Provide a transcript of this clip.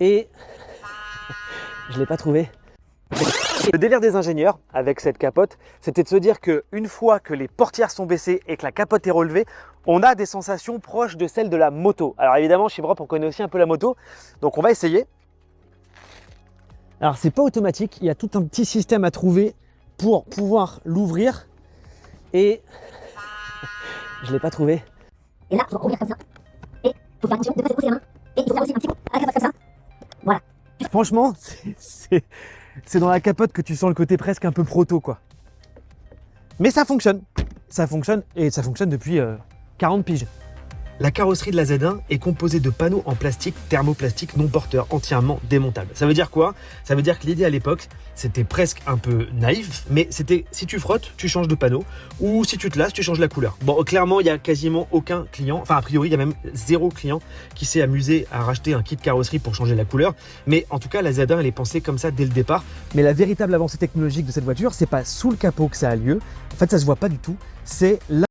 Et je ne l'ai pas trouvé. Le délire des ingénieurs avec cette capote, c'était de se dire qu'une fois que les portières sont baissées et que la capote est relevée, on a des sensations proches de celles de la moto. Alors évidemment, chez Brop, on connaît aussi un peu la moto, donc on va essayer. Alors c'est pas automatique, il y a tout un petit système à trouver pour pouvoir l'ouvrir et je l'ai pas trouvé. Et là, il faut ouvrir comme ça. Et il faut faire attention de ne pas se poser la main. Et il faut faire aussi un petit coup à la capote comme ça. Voilà. Franchement, c'est dans la capote que tu sens le côté presque un peu proto quoi. Mais ça fonctionne et ça fonctionne depuis 40 piges. La carrosserie de la Z1 est composée de panneaux en plastique thermoplastique non porteur entièrement démontables. Ça veut dire quoi? Ça veut dire que l'idée à l'époque, c'était presque un peu naïf, mais c'était si tu frottes, tu changes de panneau, ou si tu te lasses, tu changes la couleur. Bon, clairement, il n'y a quasiment aucun client, enfin a priori, il y a même 0 client qui s'est amusé à racheter un kit carrosserie pour changer la couleur. Mais en tout cas, la Z1, elle est pensée comme ça dès le départ. Mais la véritable avancée technologique de cette voiture, c'est pas sous le capot que ça a lieu. En fait, ça se voit pas du tout. C'est là